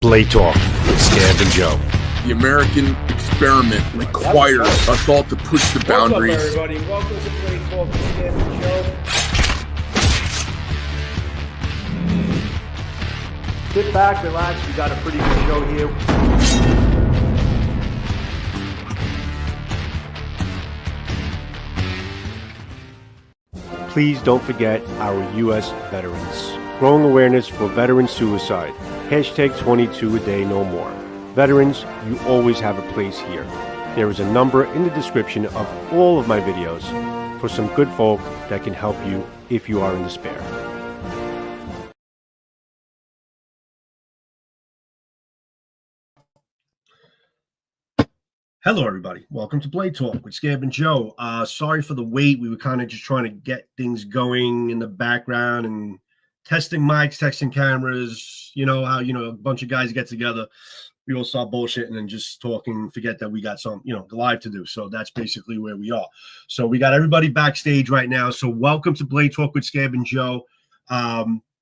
Blade Talk with Scab and Joe. The American experiment requires us all to push the boundaries. What's up, everybody? Welcome to Blade Talk with Scab and Joe. Sit back, relax. We got a pretty good show here. Please don't forget our U.S. veterans. Growing awareness for veteran suicide. Hashtag 22 a day no more. Veterans, you always have a place here. There is a number in the description of all of my videos for some good folk that can help you if you are in despair. Hello, everybody. Welcome to Blade Talk with Scab and Joe. Sorry for the wait. We were kind of just trying to get things going in the background and testing mics, testing cameras. You know how, a bunch of guys get together. We all start bullshitting and just talking, forget that we got some, live to do. So that's basically where we are. So we got everybody backstage right now. So welcome to Blade Talk with Scab and Joe.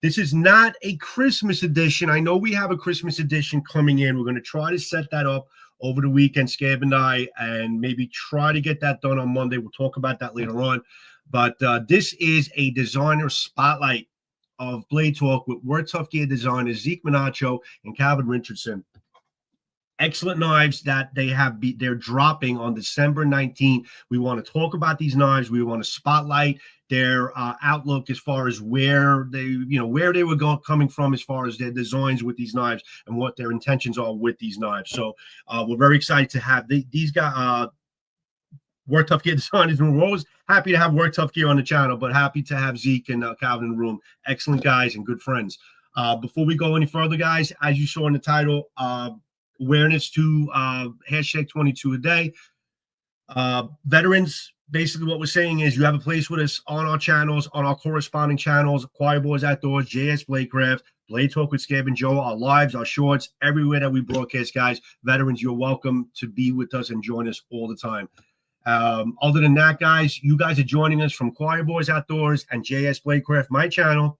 This is not a Christmas edition. I know we have a Christmas edition coming in. We're going to try to set that up over the weekend, Scab and I, and maybe try to get that done on Monday. We'll talk about that later on. But this is a designer spotlight of Blade Talk with Work Tough Gear designers Zeke, Menacho, and Calvin Richardson. Excellent knives that they're dropping on December 19th. We want to talk about these knives. We want to spotlight their outlook as far as where they were coming from as far as their designs with these knives and what their intentions are with these knives. So we're very excited to have these guys, Work Tough Gear designers, and we're always happy to have Work Tough Gear on the channel, but happy to have Zeke and Calvin in the room. Excellent guys and good friends. Before we go any further, guys, as you saw in the title, awareness to hashtag 22 a day. Veterans, basically what we're saying is you have a place with us on our channels, on our corresponding channels, Choir Boys Outdoors, JS Bladecraft, Blade Talk with Scab and Joe, our lives, our shorts, everywhere that we broadcast, guys. Veterans, you're welcome to be with us and join us all the time. Other than that, guys, you guys are joining us from Choir Boys Outdoors and JS Bladecraft, my channel.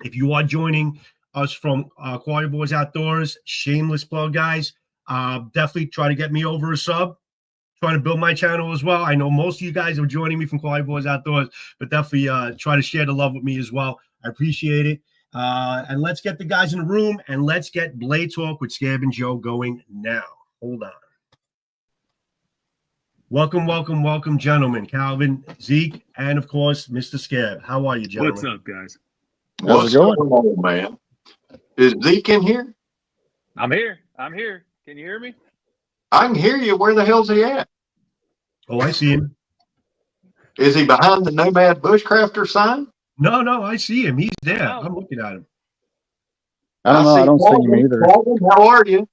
If you are joining us from Choir Boys Outdoors, shameless plug, guys, definitely try to get me over a sub. Trying to build my channel as well. I know most of you guys are joining me from Choir Boys Outdoors, but definitely try to share the love with me as well. I appreciate it. And let's get the guys in the room and let's get Blade Talk with Scab and Joe going now. Hold on. Welcome, gentlemen. Calvin, Zeke, and of course, Mr. Scab. How are you, gentlemen? What's up, guys? What's going on, man? Is Zeke in here? I'm here. Can you hear me? I can hear you. Where the hell's he at? Oh, I see him. Is he behind the Nomad Bushcrafter sign? No, I see him. He's there. No. I'm looking at him. I don't know. I don't see him either. Calvin, how are you?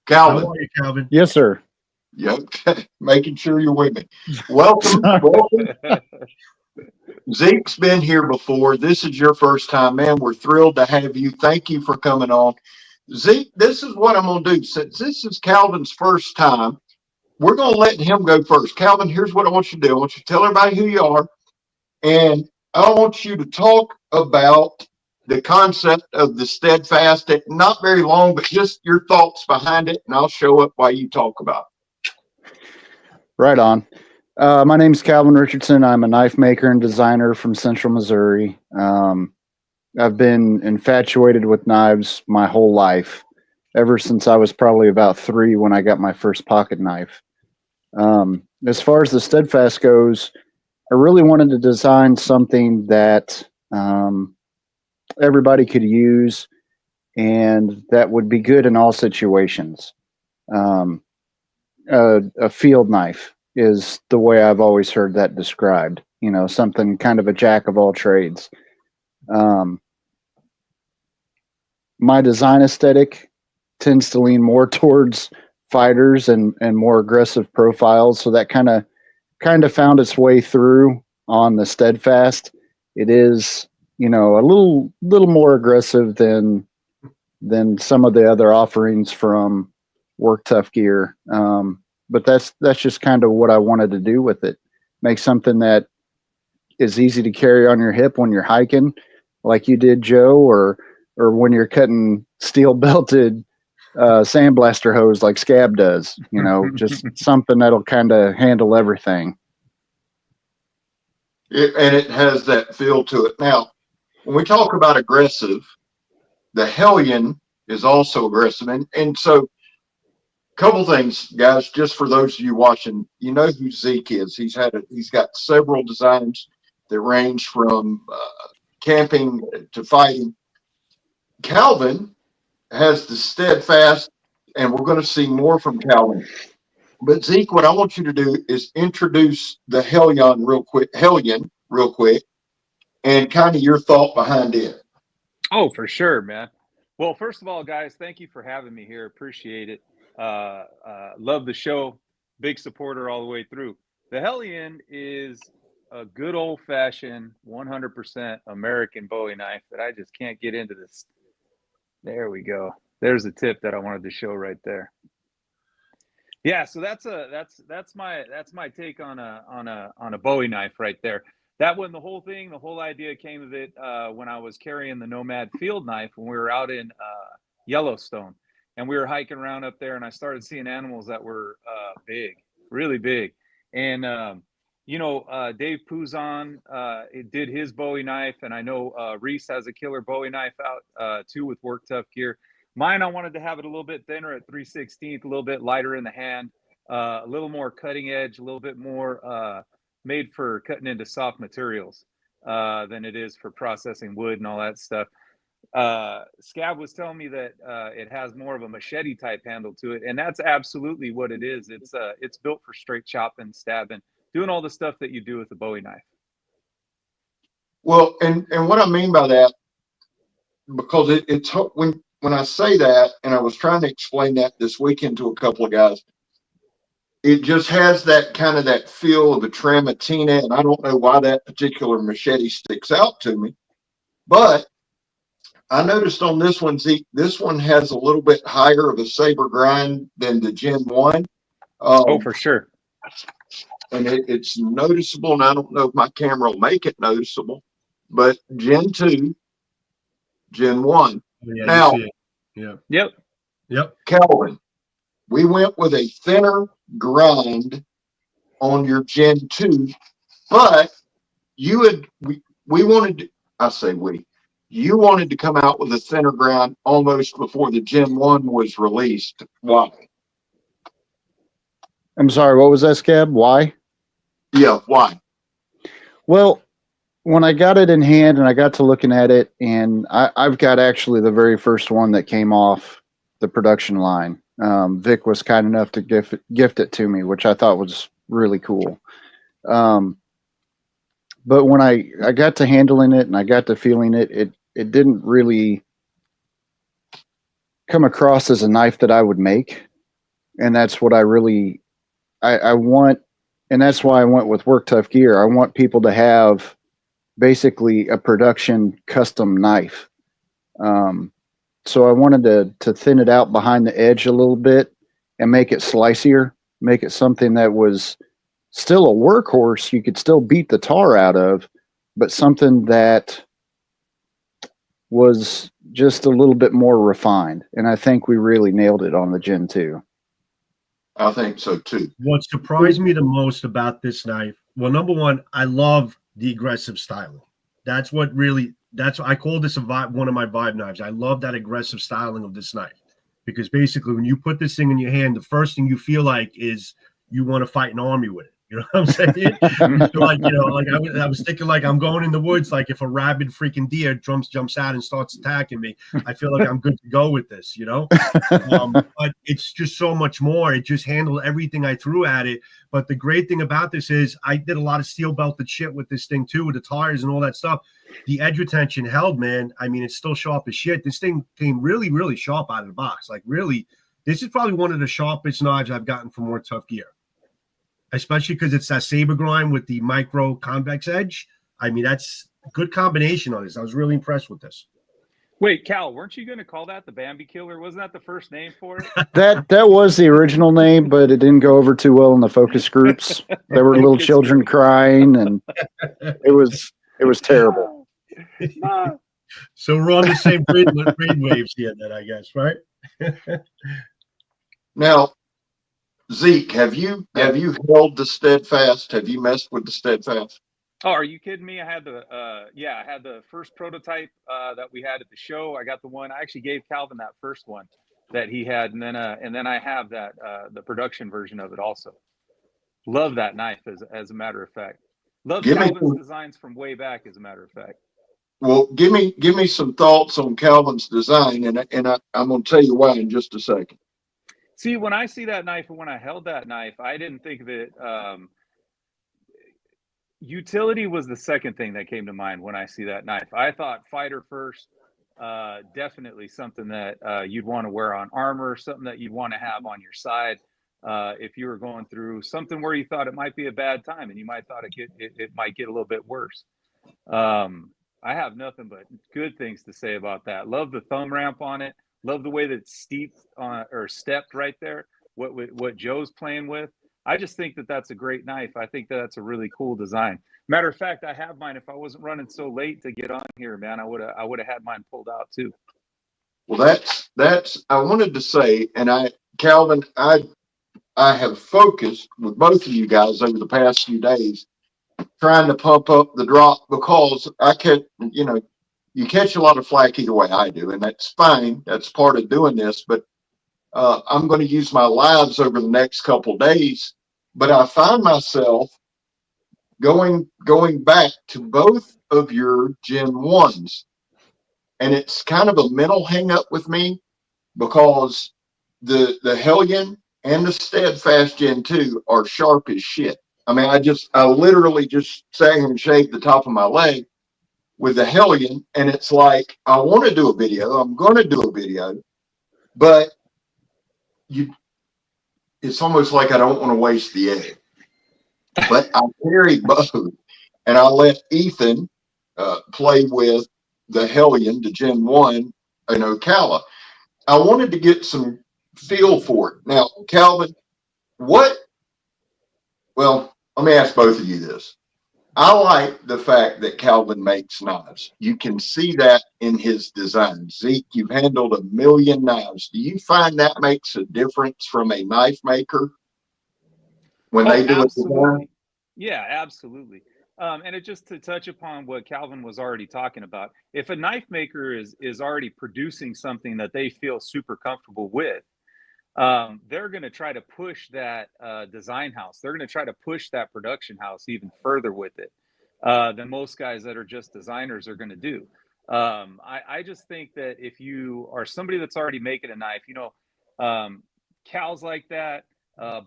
Calvin. How are you, Calvin? Yes, sir. Yep. Making sure you're with me. Welcome. Zeke's been here before. This is your first time, man. We're thrilled to have you. Thank you for coming on. Zeke, this is what I'm going to do. Since this is Calvin's first time, we're going to let him go first. Calvin, here's what I want you to do. I want you to tell everybody who you are, and I want you to talk about the concept of the STEADFAST. Not very long, but just your thoughts behind it, and I'll show up while you talk about it. Right on. My name's Calvin Richardson. I'm a knife maker and designer from Central Missouri. I've been infatuated with knives my whole life, ever since I was probably about 3 when I got my first pocket knife. As far as the STEADFAST goes, I really wanted to design something that everybody could use and that would be good in all situations. A field knife is the way I've always heard that described, something kind of a jack of all trades. My design aesthetic tends to lean more towards fighters and more aggressive profiles. So that kind of found its way through on the STEADFAST. It is, a little more aggressive than some of the other offerings from Work Tough Gear. But that's just kind of what I wanted to do with it. Make something that is easy to carry on your hip when you're hiking, like you did, Joe, or or when you're cutting steel belted sandblaster hose like Scab does, you know, just something that'll kind of handle everything. And it has that feel to it. Now, when we talk about aggressive, the Hellion is also aggressive. And so, couple things, guys, just for those of you watching, you know who Zeke is. He's got several designs that range from camping to fighting. Calvin has the Steadfast, and we're going to see more from Calvin. But Zeke, what I want you to do is introduce the Hellion real quick, and kind of your thought behind it. Oh, for sure, man. Well, first of all, guys, thank you for having me here. Appreciate it. Love the show. Big supporter all the way through. The Hellion is a good old-fashioned 100% American Bowie knife that I just can't get into this. There we go. There's a tip that I wanted to show right there. Yeah, so that's my take on a Bowie knife right there. That one, the whole idea came of it when I was carrying the Nomad field knife when we were out in Yellowstone, and we were hiking around up there, and I started seeing animals that were big, really big. And Dave Pouzon did his Bowie knife, and I know Reese has a killer Bowie knife out too with Work Tough gear. Mine, I wanted to have it a little bit thinner at 3/16, a little bit lighter in the hand, a little more cutting edge, a little bit more made for cutting into soft materials than it is for processing wood and all that stuff. Scab was telling me that it has more of a machete type handle to it, and that's absolutely what it is. It's built for straight chopping, stabbing, doing all the stuff that you do with a Bowie knife. Well, and what I mean by that, because it's when I say that, and I was trying to explain that this weekend to a couple of guys, it just has that kind of that feel of a Tramontina, and I don't know why that particular machete sticks out to me, but I noticed on this one, Zeke, this one has a little bit higher of a saber grind than the Gen 1. Oh, for sure. And it's noticeable, and I don't know if my camera will make it noticeable, but Gen 2, Gen 1. Yeah, now, Yep. Calvin, we went with a thinner grind on your Gen 2, but you wanted to come out with a thinner grind almost before the Gen 1 was released. Why? I'm sorry, what was that, Scab? Why? Yeah, why? Well, when I got it in hand and I got to looking at it, and I've got actually the very first one that came off the production line. Vic was kind enough to gift it to me, which I thought was really cool. But when I got to handling it and I got to feeling it, it didn't really come across as a knife that I would make. And that's what I really, I want, and that's why I went with Work Tough gear. I want people to have basically a production custom knife. So I wanted to thin it out behind the edge a little bit and make it slicier, make it something that was still a workhorse you could still beat the tar out of, but something that was just a little bit more refined. And I think we really nailed it on the Gen 2. I think so too. What surprised me the most about this knife, well, number one, I love the aggressive styling. That's what really, I call this one of my vibe knives. I love that aggressive styling of this knife, because basically when you put this thing in your hand, the first thing you feel like is you want to fight an army with it. You know what I'm saying? I was thinking like I'm going in the woods, like if a rabid freaking deer jumps out and starts attacking me, I feel like I'm good to go with this, but it's just so much more. It just handled everything I threw at it. But the great thing about this is I did a lot of steel belted shit with this thing too, with the tires and all that stuff. The edge retention held, man. I mean, it's still sharp as shit. This thing came really, really sharp out of the box. Like really, this is probably one of the sharpest knives I've gotten from Work Tough gear. Especially because it's that saber grind with the micro convex edge. I mean, that's a good combination on this. I was really impressed with this. Wait, Cal, weren't you going to call that the Bambi Killer? Wasn't that the first name for it? That was the original name, but it didn't go over too well in the focus groups. There were little children crying, and it was terrible. So we're on the same brainwaves here, then, I guess, right? Now, Zeke, have you held the Steadfast? Have you messed with the Steadfast? Oh, are you kidding me? I had the first prototype that we had at the show. I got the one. I actually gave Calvin that first one that he had, and then I have that the production version of it also. Love that knife as a matter of fact. Love Calvin's designs from way back, as a matter of fact. Well, give me some thoughts on Calvin's design, and I'm going to tell you why in just a second. See, when I see that knife and when I held that knife, I didn't think of it. Utility was the second thing that came to mind when I see that knife. I thought fighter first, definitely something that you'd want to wear on armor, something that you'd want to have on your side if you were going through something where you thought it might be a bad time and you might thought it might get a little bit worse. I have nothing but good things to say about that. Love the thumb ramp on it. Love the way that it's steeped or stepped right there. What Joe's playing with. I just think that that's a great knife. I think that's a really cool design. Matter of fact, I have mine. If I wasn't running so late to get on here, man, I would have had mine pulled out too. Well, that's I wanted to say, and Calvin, I have focused with both of you guys over the past few days, trying to pump up the drop because you catch a lot of flack either way I do, and that's fine. That's part of doing this, but I'm going to use my lives over the next couple days, but I find myself going back to both of your Gen 1s. And it's kind of a mental hang up with me because the Hellion and the Steadfast Gen 2 are sharp as shit. I mean, I literally just sat here and shaved the top of my leg with the Hellion, and it's like, I want to do a video. I'm going to do a video, but it's almost like I don't want to waste the egg. But I carry both, and I let Ethan play with the Hellion, the Gen 1, in Ocala. I wanted to get some feel for it. Now, Calvin, well, let me ask both of you this. I like the fact that Calvin makes knives. You can see that in his design. Zeke, you've handled 1 million knives. Do you find that makes a difference from a knife maker when they do it? Yeah, absolutely. And it just to touch upon what Calvin was already talking about, if a knife maker is already producing something that they feel super comfortable with, they're going to try to push that design house. They're going to try to push that production house even further with it than most guys that are just designers are going to do. I just think that if you are somebody that's already making a knife, Cal's like that.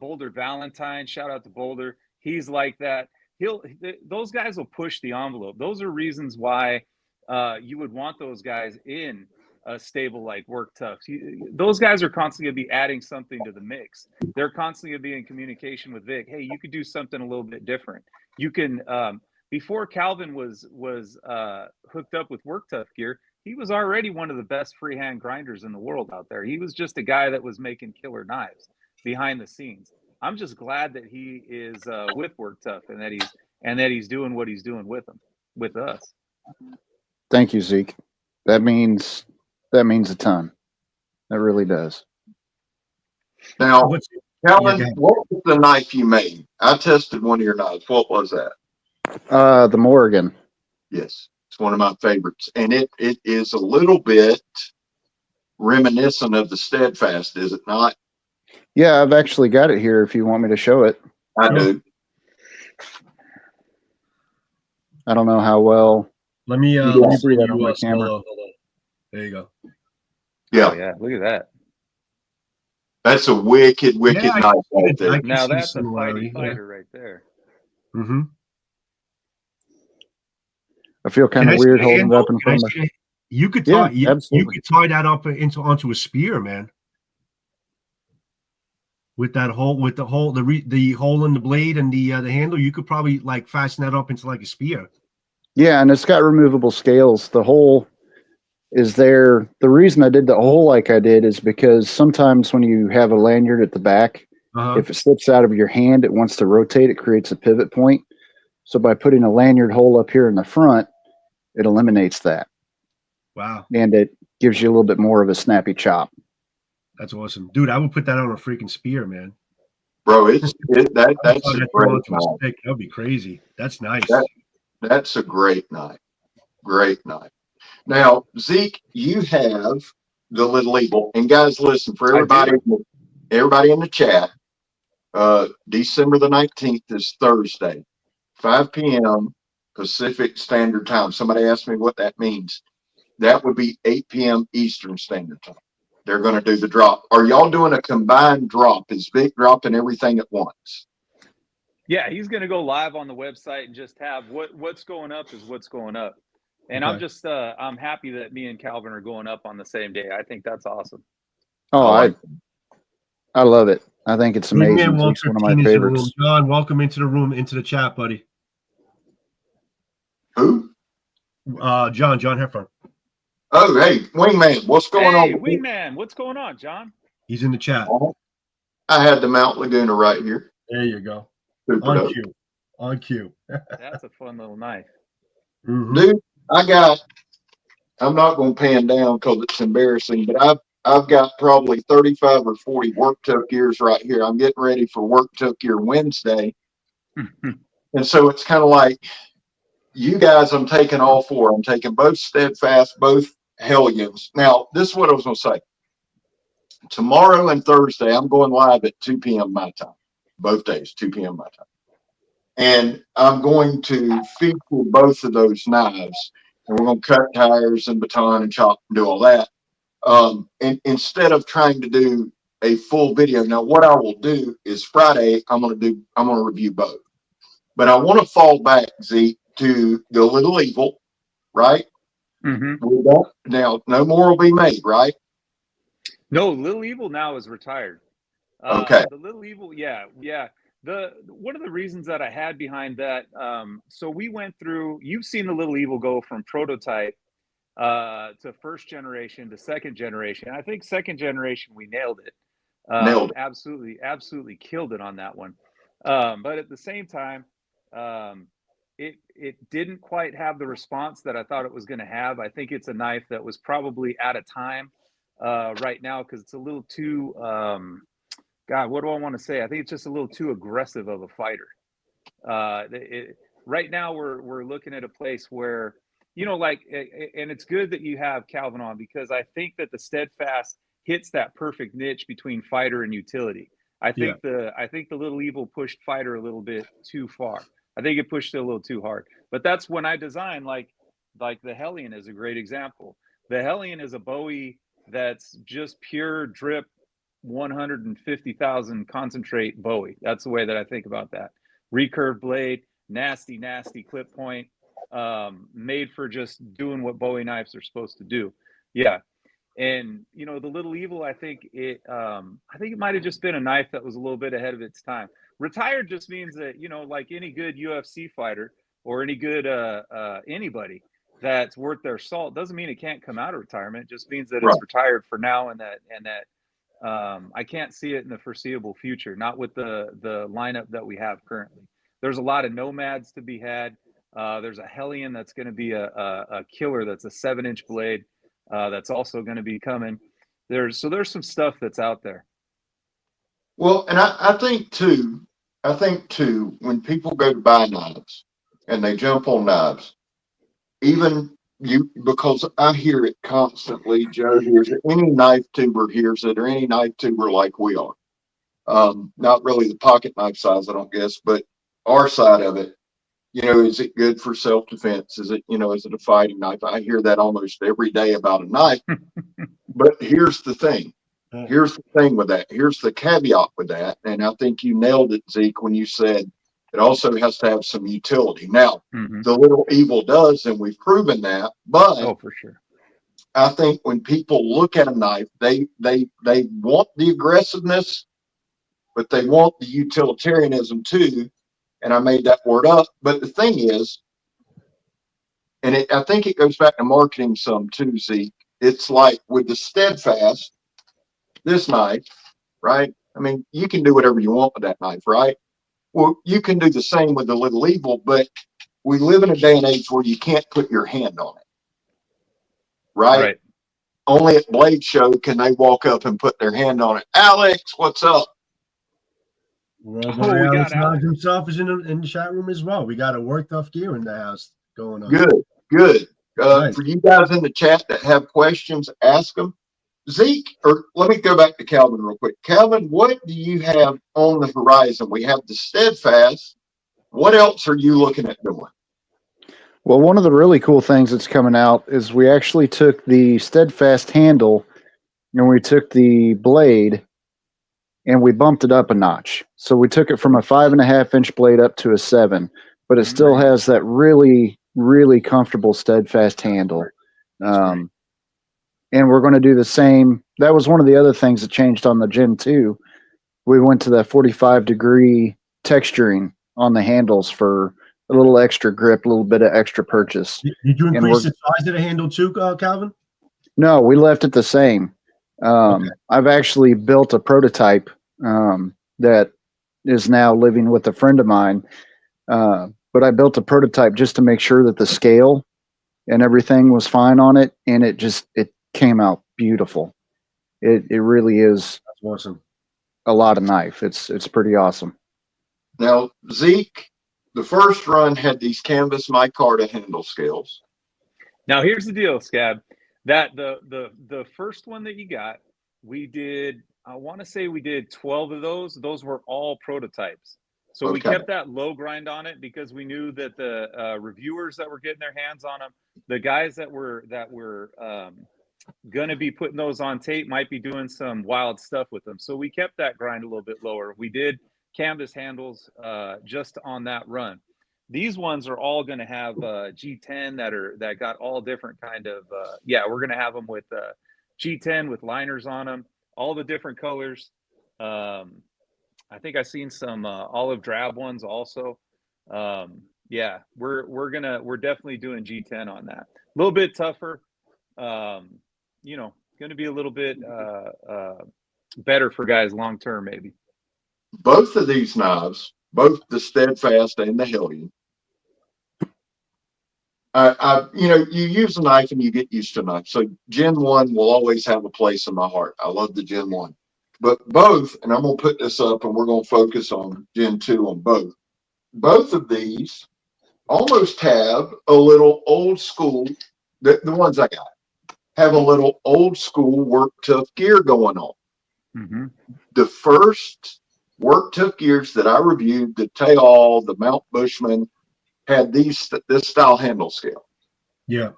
Boulder Valentine, shout out to Boulder. He's like that. Those guys will push the envelope. Those are reasons why you would want those guys in a stable like Work Tough. Those guys are constantly going to be adding something to the mix. They're constantly going to be in communication with Vic. Hey, you could do something a little bit different. You can before Calvin was hooked up with Work Tough gear, he was already one of the best freehand grinders in the world out there. He was just a guy that was making killer knives behind the scenes. I'm just glad that he is with Work Tough and that he's doing what he's doing with us. Thank you, Zeke. That means a ton. That really does. Now, Calvin, what was the knife you made? I tested one of your knives. What was that? The Morgan. Yes, it's one of my favorites, and it is a little bit reminiscent of the Steadfast, is it not? Yeah, I've actually got it here if you want me to show it. I do. I don't know how well. Let me bring that on my camera. Hold on. There you go. Yeah. Oh, yeah, look at that. That's a wicked knife right there. Now that's a fighting fighter right there. Mm-hmm. I feel kind of weird holding it up in front of me. You could tie you could tie that up onto a spear, man. With that hole, the hole in the blade and the handle, you could probably like fasten that up into like a spear. Yeah, and it's got removable scales. The hole is there. The reason I did the hole like I did is because sometimes when you have a lanyard at the back, if it slips out of your hand, it wants to rotate. It creates a pivot point. So by putting a lanyard hole up here in the front, it eliminates that. Wow. and it gives you a little bit more of a snappy chop. That's awesome. Dude, I would put that on a freaking spear, man. Bro, that's That a throw great onto a knife. stick. That would be crazy. That's nice. That's a great knife. Great knife. Now, Zeke, you have the Little Eagle. And guys, listen, for everybody in the chat, December the 19th is Thursday, 5 p.m. Pacific Standard Time. Somebody asked me what that means. That would be 8 p.m. Eastern Standard Time. They're going to do the drop. Are y'all doing a combined drop? Is Vic dropping everything at once? Yeah, he's going to go live on the website and just have what's going up is what's going up. And Okay. I'm just I'm happy that me and Calvin are going up on the same day. I think that's awesome. Oh, I love it. I think it's amazing. It's one of my favorites. John, welcome into the room, into the chat, buddy. Who? John Heffron. Oh, hey, Wingman, what's going on? Hey, Wingman, what's going on, John? He's in the chat. I had the Mount Laguna right here. There you go. Super On dope. cue. On cue. That's a fun little knife. Mhm. Dude, I'm not going to pan down because it's embarrassing, but I've got probably 35 or 40 work tuck gears right here. I'm getting ready for work tuck gear Wednesday. And so it's kind of like you guys, I'm taking all four. I'm taking both Steadfast, both Hellions. Now, this is what I was going to say. Tomorrow and Thursday, I'm going live at 2 p.m. my time. Both days, 2 p.m. my time. And I'm going to feature both of those knives. And we're going to cut tires and baton and chop and do all that. And instead of trying to do a full video, now what I will do is Friday, I'm going to review both. But I want to fall back, Zeke, to the Little Eagle, right? Mm-hmm. Now, no more will be made, right? No, Little Evil now is retired. Okay. The Little Evil, yeah. One of the reasons that I had behind that, so we went through, you've seen the Little Evil go from prototype to first generation to second generation. I think second generation, we nailed it. Nailed it. Absolutely killed it on that one. But at the same time, it didn't quite have the response that I thought it was going to have. I think it's a knife that was probably out of time right now because it's a little too, God, what do I want to say? I think it's just a little too aggressive of a fighter. Right now, we're looking at a place where, like, and it's good that you have Calvin on because I think that the Steadfast hits that perfect niche between fighter and utility. I think the Little Evil pushed fighter a little bit too far. I think it pushed it a little too hard. But that's when I design like the Hellion is a great example. The Hellion is a Bowie that's just pure drip 150,000 concentrate Bowie. That's the way that I think about that. Recurve blade, nasty clip point, made for just doing what Bowie knives are supposed to do. Yeah. And the Little Evil, I think it might have just been a knife that was a little bit ahead of its time. Retired just means that like any good UFC fighter or any good anybody that's worth their salt doesn't mean it can't come out of retirement. It just means that it's retired for now, and that I can't see it in the foreseeable future. Not with the lineup that we have currently. There's a lot of nomads to be had. There's a Hellion that's going to be a killer. That's a 7-inch blade. That's also going to be coming. There's some stuff that's out there. Well, and I think too, when people go to buy knives and they jump on knives, even you, because I hear it constantly, Joe hears it, any knife tuber hears it, or any knife tuber like we are. Not really the pocket knife size, I don't guess, but our side of it, is it good for self-defense? Is it a fighting knife? I hear that almost every day about a knife. But here's the thing. Here's the thing with that. Here's the caveat with that. And I think you nailed it, Zeke, when you said it also has to have some utility. Now, the Little Evil does, and we've proven that. But for sure. I think when people look at a knife, they want the aggressiveness, but they want the utilitarianism too. And I made that word up. But the thing is, and I think it goes back to marketing some too, Zeke. It's like with the Steadfast, this knife, right? I mean, you can do whatever you want with that knife, right? Well, you can do the same with the Little Evil, but we live in a day and age where you can't put your hand on it, right? Right. Only at Blade Show can they walk up and put their hand on it. Alex, what's up? Well, Oh, we Alex got Alex. himself is in the chat room as well. We got a Work Tough Gear in the house going on. Good. Nice. For you guys in the chat that have questions, ask them. Zeke, or let me go back to Calvin real quick. Calvin, what do you have on the horizon? We have the Steadfast. What else are you looking at doing? Well, one of the really cool things that's coming out is we actually took the Steadfast handle and we took the blade and we bumped it up a notch. So we took it from a 5.5-inch blade up to a 7, but it still has that really, really comfortable Steadfast handle. And we're going to do the same. That was one of the other things that changed on the Gen 2. We went to that 45-degree texturing on the handles for a little extra grip, a little bit of extra purchase. Did you increase the size of the handle too, Calvin? No, we left it the same. Okay. I've actually built a prototype that is now living with a friend of mine. But I built a prototype just to make sure that the scale and everything was fine on it. And it came out beautiful. It really is. That's awesome. A lot of knife. It's pretty awesome. Now, Zeke, the first run had these canvas micarta handle scales. Now here's the deal, Scab. That the first one that you got, we did. I want to say we did 12 of those. Those were all prototypes. So we kept that low grind on it because we knew that the reviewers that were getting their hands on them, the guys that were going to be putting those on tape might be doing some wild stuff with them. So we kept that grind a little bit lower. We did canvas handles just on that run. These ones are all going to have G10 that got all different kind of we're going to have them with G10 with liners on them, all the different colors. I think I've seen some olive drab ones also. We're definitely doing G10 on that. A little bit tougher, going to be a little bit better for guys long term maybe. Both of these knives, both the Steadfast and the Hellion, you use a knife and you get used to a knife. So Gen 1 will always have a place in my heart. I love the Gen 1. But both, and I'm going to put this up and we're going to focus on Gen 2 on both. Both of these almost have a little old school, the ones I got, have a little old school Work Tough gear going on. Mm-hmm. The first Work Tough gears that I reviewed, the Tayal, the Mount Bushman, had this style handle scale. Yeah.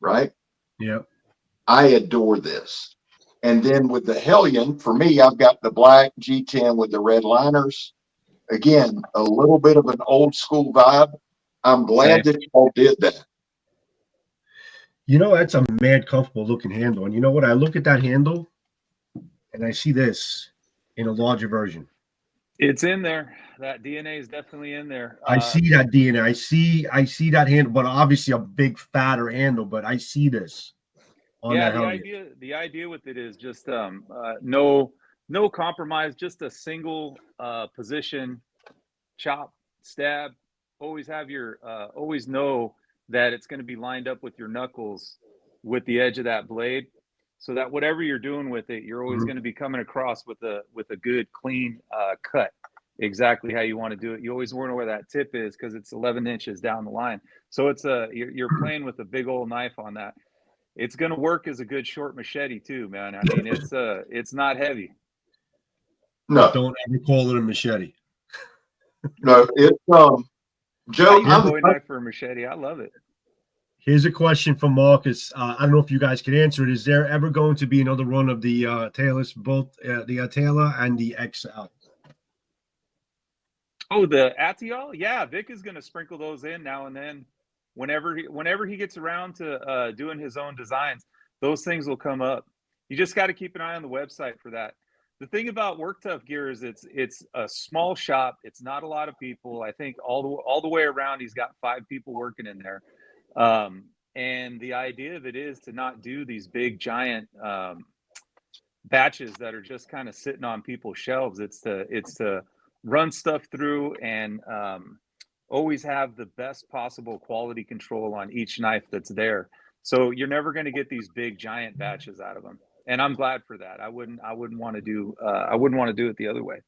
Right? Yeah. I adore this. And then with the Hellion, for me, I've got the black G10 with the red liners. Again, a little bit of an old school vibe. I'm glad that you all did that. That's a mad comfortable looking handle. And you know what? I look at that handle and I see this in a larger version. It's in there. That DNA is definitely in there. I see that DNA. I see that handle, but obviously a big fatter handle, but I see this. The idea with it is just no compromise, just a single position, chop, stab. Always have your always know that it's going to be lined up with your knuckles with the edge of that blade, so that whatever you're doing with it, you're always going to be coming across with a good clean cut, exactly how you want to do it. You always wonder where that tip is because it's 11 inches down the line. So it's you're playing with a big old knife on that. It's going to work as a good short machete too, man. I mean, it's not heavy. No, don't ever call it a machete. No, it's Joe. I'm a knife for a machete. I love it. Here's a question from Marcus. I don't know if you guys can answer it. Is there ever going to be another run of the Taylor's, both the Taylor and the XL? Oh, the Atiol? Yeah, Vic is going to sprinkle those in now and then. Whenever he gets around to doing his own designs, those things will come up. You just got to keep an eye on the website for that. The thing about Work Tough Gear is it's a small shop. It's not a lot of people. I think all the way around, he's got 5 people working in there. And the idea of it is to not do these big giant batches that are just kind of sitting on people's shelves. It's to run stuff through and always have the best possible quality control on each knife that's there. So you're never going to get these big giant batches out of them. And I'm glad for that. I wouldn't want to do it the other way.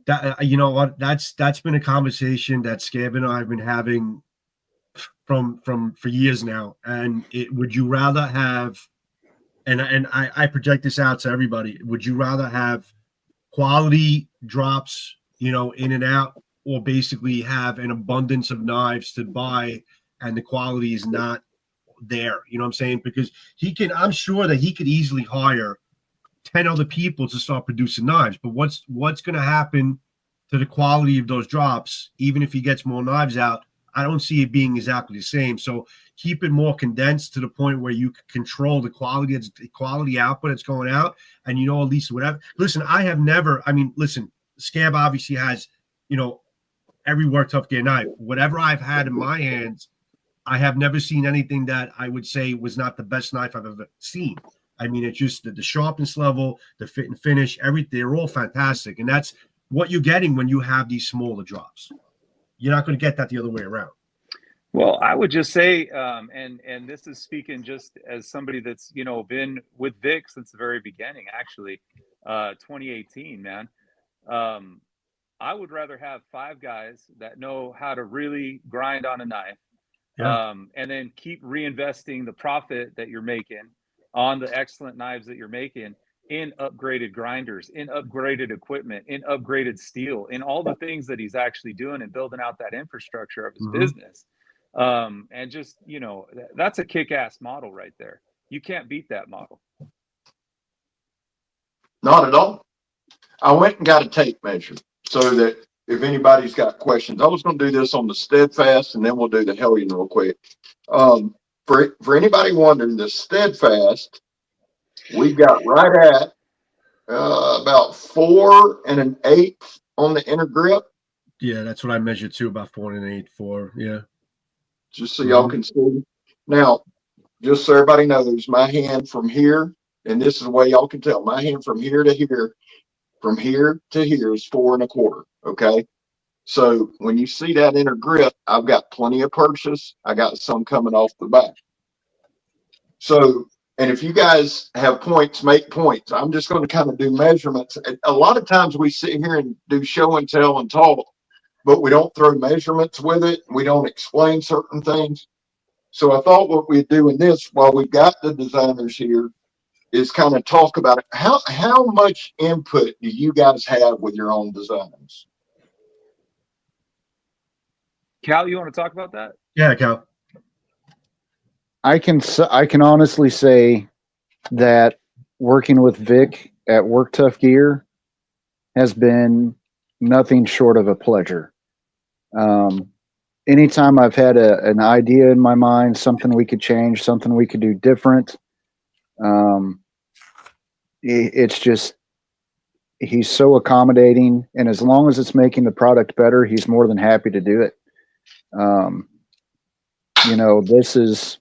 That you know what, that's been a conversation that Scab and I have been having for years now. And would you rather have, and I project this out to everybody, would you rather have quality drops, you know, in and out, or basically have an abundance of knives to buy and the quality is not there? You know what I'm saying? Because I'm sure that he could easily hire 10 other people to start producing knives, but what's going to happen to the quality of those drops? Even if he gets more knives out, I don't see it being exactly the same. So keep it more condensed to the point where you can control the quality output that's going out, and at least whatever. Listen, listen, Scab obviously has, every Work Tough Gear knife. Whatever I've had in my hands, I have never seen anything that I would say was not the best knife I've ever seen. I mean, it's just the sharpness level, the fit and finish, everything. They're all fantastic. And that's what you're getting when you have these smaller drops. You're not going to get that the other way around. Well, I would just say, and this is speaking just as somebody that's, been with Vic since the very beginning, actually, 2018, man. I would rather have 5 guys that know how to really grind on a knife, and then keep reinvesting the profit that you're making on the excellent knives that you're making in upgraded grinders, in upgraded equipment, in upgraded steel, in all the things that he's actually doing and building out that infrastructure of his business. And just, that's a kick-ass model right there. You can't beat that model. Not at all. I went and got a tape measure so that if anybody's got questions, I was going to do this on the STEADFAST, and then we'll do the HELLION real quick. For anybody wondering, the STEADFAST, we got right at about 4 1/8 on the inner grip. Yeah, that's what I measured too, about 4 1/8, 4. Yeah. Just so y'all can see. Now, just so everybody knows, my hand from here, and this is the way y'all can tell, my hand from here to here is 4 1/4. Okay. So when you see that inner grip, I've got plenty of purchase. I got some coming off the back. So, and if you guys have points, make points. I'm just going to kind of do measurements. A lot of times we sit here and do show and tell and talk, but we don't throw measurements with it. We don't explain certain things. So I thought what we'd do in this, while we've got the designers here, is kind of talk about it. How much input do you guys have with your own designs? Cal, you want to talk about that? Yeah, Cal. I can honestly say that working with Vic at Work Tough Gear has been nothing short of a pleasure. Anytime I've had an idea in my mind, something we could change, something we could do different, it's just, he's so accommodating, and as long as it's making the product better, he's more than happy to do it. This is,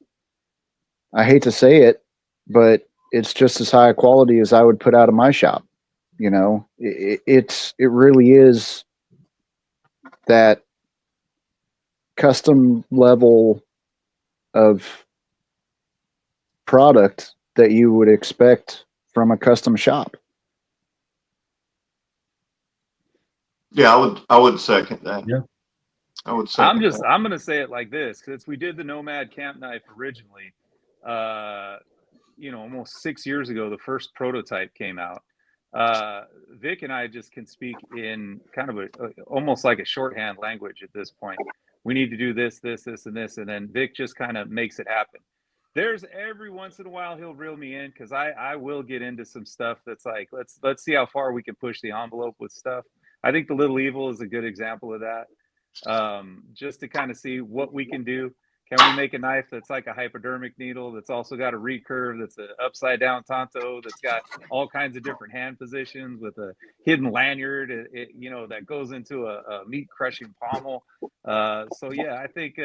I hate to say it, but it's just as high a quality as I would put out of my shop. It really is that custom level of product that you would expect from a custom shop. Yeah, I would second that. Yeah. I would second that. I'm going to say it like this, because we did the Nomad camp knife originally, almost 6 years ago. The first prototype came out. Vic and I just can speak in kind of almost like a shorthand language at this point. We need to do this, this, this, and this, and then Vic just kind of makes it happen. There's every once in a while he'll reel me in, because I will get into some stuff that's like, let's see how far we can push the envelope with stuff. I think the Little Evil is a good example of that. Just to kind of see what we can do. Can we make a knife that's like a hypodermic needle, that's also got a recurve, that's an upside down tanto, that's got all kinds of different hand positions with a hidden lanyard, that goes into a meat crushing pommel. So yeah, I think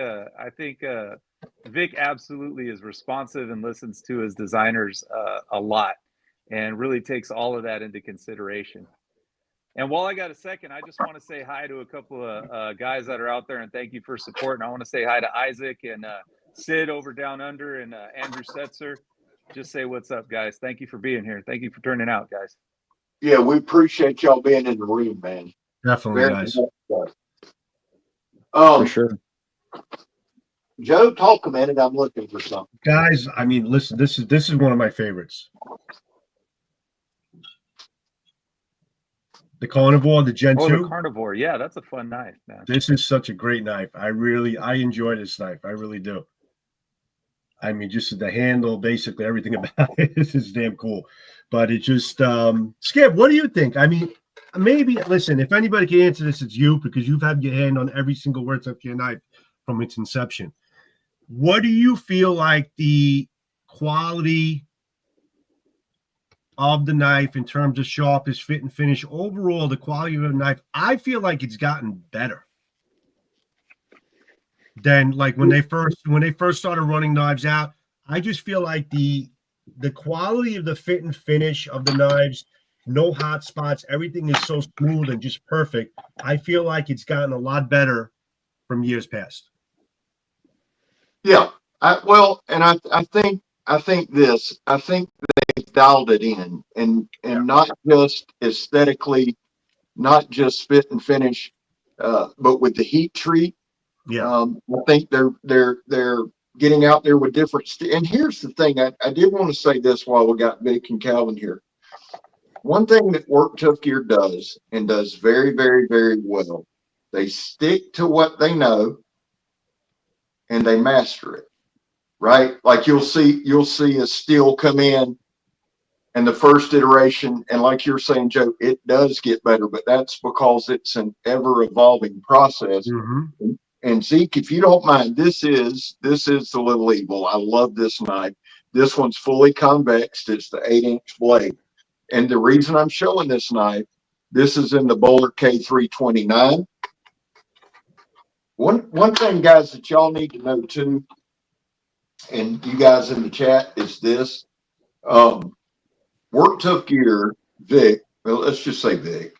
Vic absolutely is responsive and listens to his designers a lot, and really takes all of that into consideration. And while I got a second, I just want to say hi to a couple of guys that are out there, and thank you for supporting. I want to say hi to Isaac and Sid over down under and Andrew Setzer. Just say what's up, guys. Thank you for being here. Thank you for turning out, guys. Yeah, we appreciate y'all being in the room, man. Definitely, guys. For sure. Joe, talk a minute. I'm looking for something. Guys, I mean, listen, this is one of my favorites. The Carnivore, the Gen 2. The Carnivore. Yeah, that's a fun knife, man. This is such a great knife. I enjoy this knife. I really do. I mean, just the handle, basically everything about it is damn cool. But it just, Scab, what do you think? I mean, maybe, listen, if anybody can answer this, it's you, because you've had your hand on every single word of your knife from its inception. What do you feel like the quality of the knife in terms of sharpness, fit, and finish? Overall, the quality of the knife, I feel like it's gotten better than like when they first started running knives out. I just feel like the quality of the fit and finish of the knives, no hot spots, everything is so smooth and just perfect. I feel like it's gotten a lot better from years past. Yeah. I think they've dialed it in and not just aesthetically, not just fit and finish, but with the heat treat. Yeah. I think they're getting out there with different and here's the thing. I did want to say this while we got Vic and Calvin here. One thing that Work Tough Gear does and does very, very, very well, they stick to what they know and they master it. Right? Like you'll see a steel come in and the first iteration, and like you're saying, Joe, it does get better, but that's because it's an ever evolving process. Mm-hmm. And Zeke, if you don't mind, this is the Little Evil. I love this knife. This one's fully convex. It's the 8-inch blade. And the reason I'm showing this knife, this is in the Bowler K329. One thing, guys, that y'all need to know too, and you guys in the chat, is this. Work Tough Gear, Vic, well, let's just say Vic,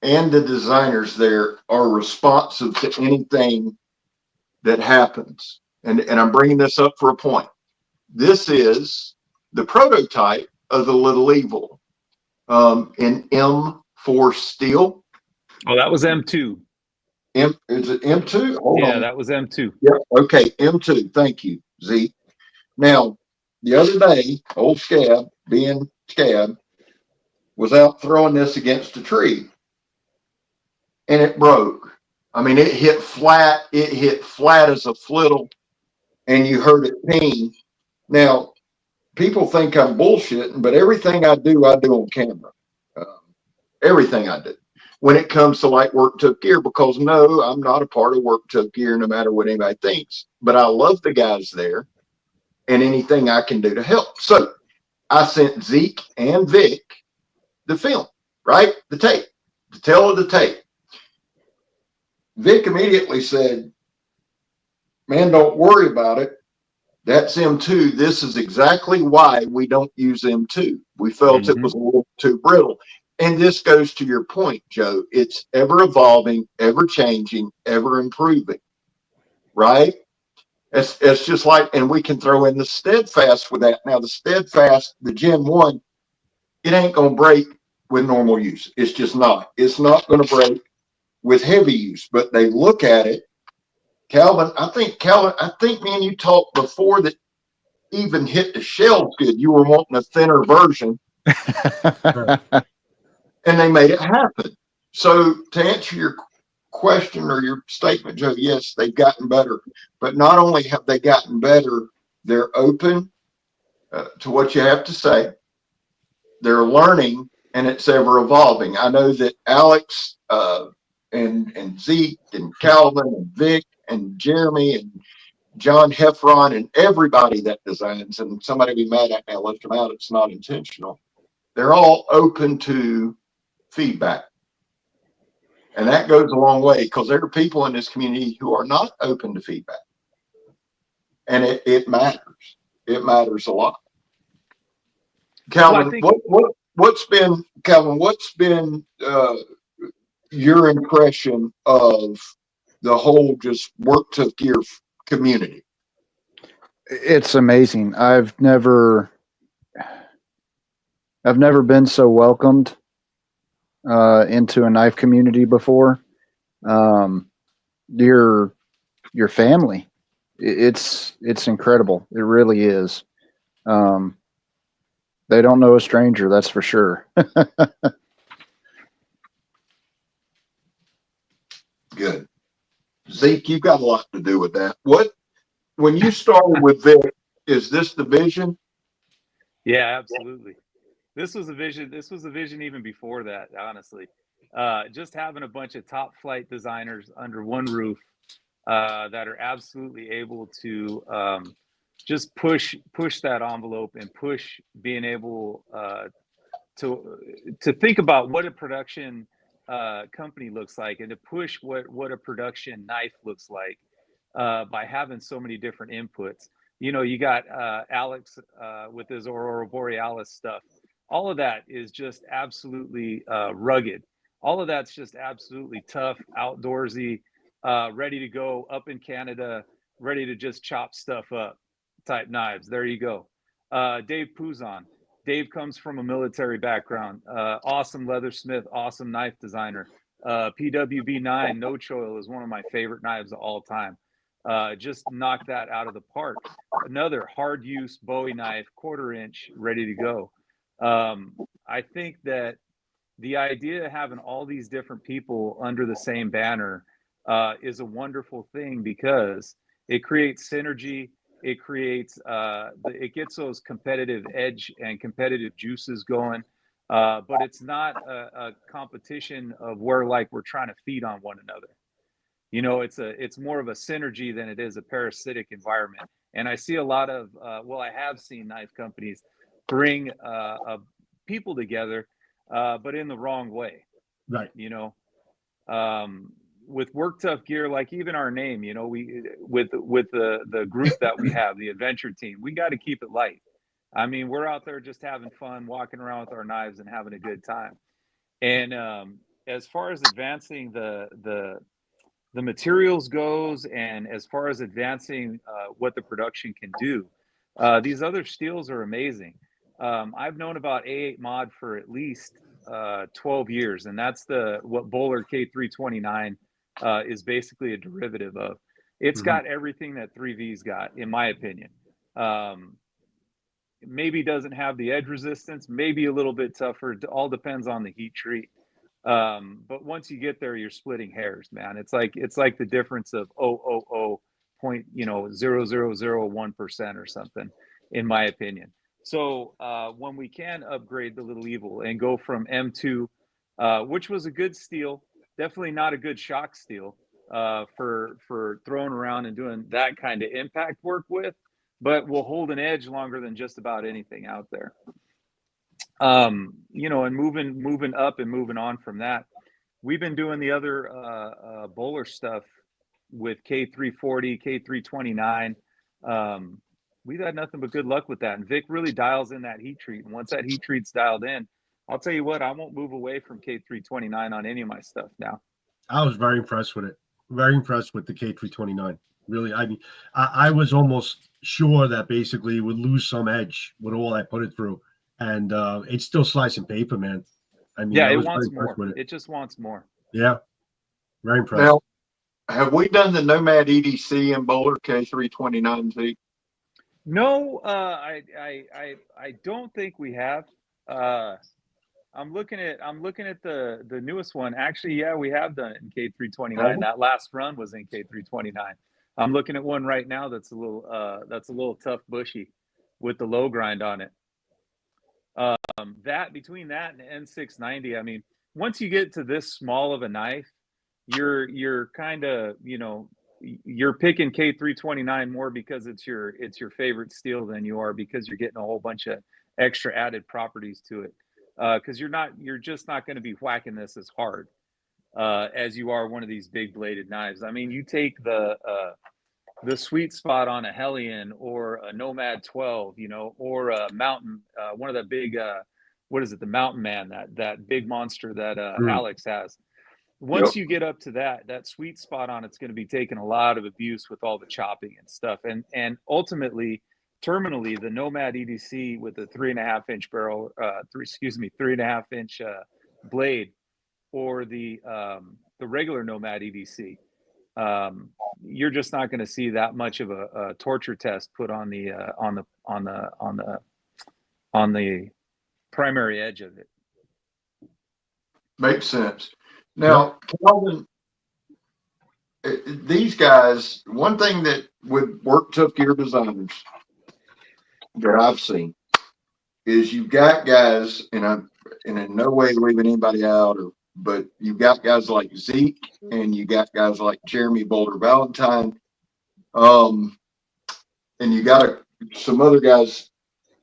and the designers there are responsive to anything that happens. And I'm bringing this up for a point. This is the prototype of the Little Evil in M4 steel. Oh, that was M2. Is it M2? Hold on. That was M2. Yeah. Okay. M2. Thank you, Zeke. Now, the other day, old Scab, being Scab, was out throwing this against a tree and it broke. I mean, it hit flat. It hit flat as a flittle and you heard it ping. Now, people think I'm bullshitting, but everything I do on camera. Everything I do. When it comes to like Work Tough Gear, because no, I'm not a part of Work Tough Gear no matter what anybody thinks, but I love the guys there and anything I can do to help. So I sent Zeke and Vic the film, right? The tape, the tail of the tape. Vic immediately said, man, don't worry about it. That's M2. This is exactly why we don't use M2. We felt it was a little too brittle. And this goes to your point, Joe. It's ever evolving, ever changing, ever improving, right? It's just like, and we can throw in the STEADFAST with that. Now, the STEADFAST, the Gen 1, it ain't going to break with normal use. It's just not. It's not going to break with heavy use, but they look at it. Calvin, I think me and you talked before that even hit the shelves good. You were wanting a thinner version. And they made it happen. So to answer your question or your statement, Joe, yes, they've gotten better. But not only have they gotten better, they're open to what you have to say. They're learning, and it's ever evolving. I know that Alex and Zeke and Calvin and Vic and Jeremy and John Heffron and everybody that designs, and somebody be mad at me, I left them out, it's not intentional. They're all open to feedback. And that goes a long way because there are people in this community who are not open to feedback. And it matters. It matters a lot. Calvin, what's been your impression of the whole just Work Tough Gear community? It's amazing. I've never been so welcomed into a knife community before. Your family, it's incredible. It really is. They don't know a stranger, that's for sure. Good. Zeke, you've got a lot to do with that. When you started with Vic, is this the vision? Yeah, absolutely. This was a vision. This was a vision even before that, honestly. Just having a bunch of top flight designers under one roof that are absolutely able to just push that envelope and push being able to think about what a production company looks like, and to push what a production knife looks like by having so many different inputs. You know, you got Alex with his Aurora Borealis stuff. All of that is just absolutely rugged. All of that's just absolutely tough, outdoorsy, ready to go up in Canada, ready to just chop stuff up type knives. There you go. Dave Puzon. Dave comes from a military background. Awesome leathersmith, awesome knife designer. PWB9 No Choil is one of my favorite knives of all time. Just knock that out of the park. Another hard use Bowie knife, 1/4 inch, ready to go. I think that the idea of having all these different people under the same banner is a wonderful thing, because it creates synergy. It creates it gets those competitive edge and competitive juices going, but it's not a competition of where like we're trying to feed on one another. You know, it's more of a synergy than it is a parasitic environment. And I see a lot of I have seen knife companies bring people together, but in the wrong way. Right. You know, with Work Tough Gear, like even our name, you know, we with the group that we have, the adventure team, we got to keep it light. I mean, we're out there just having fun, walking around with our knives and having a good time. And as far as advancing the materials goes, and as far as advancing what the production can do, these other steels are amazing. I've known about A8 mod for at least 12 years, and that's what Bowler K329 is basically a derivative of. It's got everything that 3V's got, in my opinion. Maybe doesn't have the edge resistance, maybe a little bit tougher. It all depends on the heat treat. But once you get there, you're splitting hairs, man. It's like the difference of 0.0001% or something, in my opinion. So when we can upgrade the Little Evil and go from M2, which was a good steel, definitely not a good shock steel for throwing around and doing that kind of impact work with, but will hold an edge longer than just about anything out there. You know, and moving up and moving on from that, we've been doing the other bowler stuff with K340, K329. We've had nothing but good luck with that. And Vic really dials in that heat treat. And once that heat treat's dialed in, I'll tell you what, I won't move away from K329 on any of my stuff now. I was very impressed with it. Very impressed with the K329. Really, I mean, I was almost sure that basically it would lose some edge with all I put it through. And it's still slicing paper, man. I mean, yeah, it wants more. It just wants more. Yeah, very impressed. Now, have we done the Nomad EDC and Bowler K329Z? No, I don't think we have. I'm looking at the newest one. Actually, yeah, we have done it in K329. That last run was in K329. I'm looking at one right now that's a little tough bushy with the low grind on it. That between that and N690, I mean, once you get to this small of a knife, you're kind of, you know, you're picking K329 more because it's your favorite steel than you are because you're getting a whole bunch of extra added properties to it. Because you're just not going to be whacking this as hard as you are one of these big bladed knives. I mean, you take the sweet spot on a Hellion or a Nomad 12, you know, or a Mountain, one of the big, what is it, the Mountain Man, that big monster that Alex has. once you get up to that sweet spot on, it's going to be taking a lot of abuse with all the chopping and stuff. And ultimately, terminally, the Nomad EDC with the 3.5-inch barrel, 3.5-inch blade, or the regular Nomad EDC, you're just not going to see that much of a torture test put on the primary edge of it. Makes sense. Now, Calvin, these guys, one thing that would work tough gear designers that I've seen is you've got guys, and in no way leaving anybody out, but you've got guys like Zeke and you got guys like Jeremy Boulder Valentine, and you got some other guys.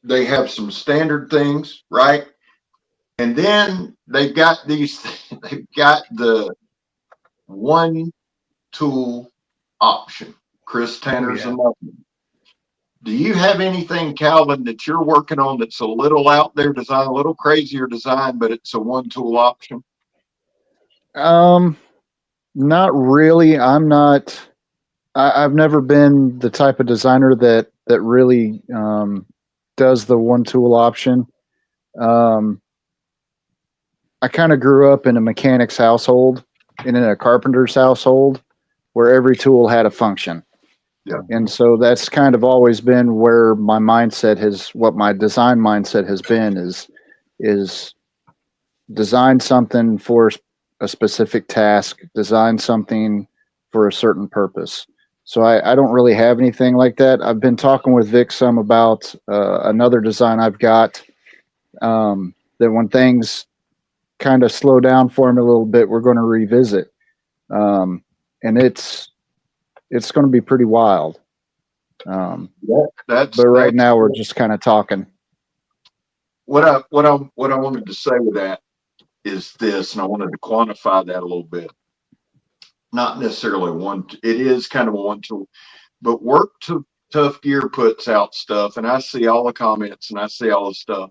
They have some standard things, right? And then they've got the one tool option. Chris Tanner's another one. Do you have anything, Calvin, that you're working on that's a little out there design, a little crazier design, but it's a one tool option? Not really. I've never been the type of designer that really does the one tool option. I kind of grew up in a mechanic's household and in a carpenter's household where every tool had a function. Yeah. And so that's kind of always been where my mindset what my design mindset has been is design something for a specific task, design something for a certain purpose. So I don't really have anything like that. I've been talking with Vic some about another design I've got that when things kind of slow down for me a little bit, we're going to revisit. And it's going to be pretty wild. But right now we're just kind of talking. What I wanted to say with that is this, and I wanted to quantify that a little bit. Not necessarily one, it is kind of a one tool, but Tough Gear puts out stuff, and I see all the comments and I see all the stuff.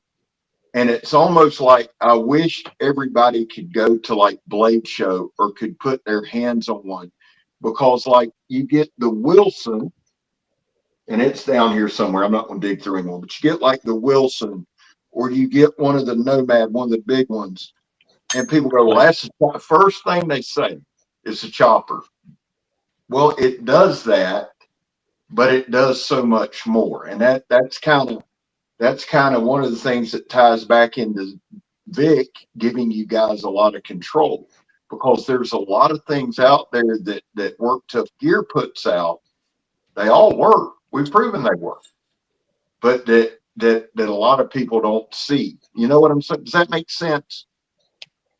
And it's almost like I wish everybody could go to like Blade Show or could put their hands on one, because like you get the Wilson, and it's down here somewhere. I'm not going to dig through anymore, but you get like the Wilson, or you get one of the Nomad, one of the big ones, and people go, well, that's the first thing they say is a chopper. Well, it does that, but it does so much more, and that's kind of one of the things that ties back into Vic giving you guys a lot of control, because there's a lot of things out there that Work Tough Gear puts out. They all work. We've proven they work, but that a lot of people don't see. You know what I'm saying? Does that make sense?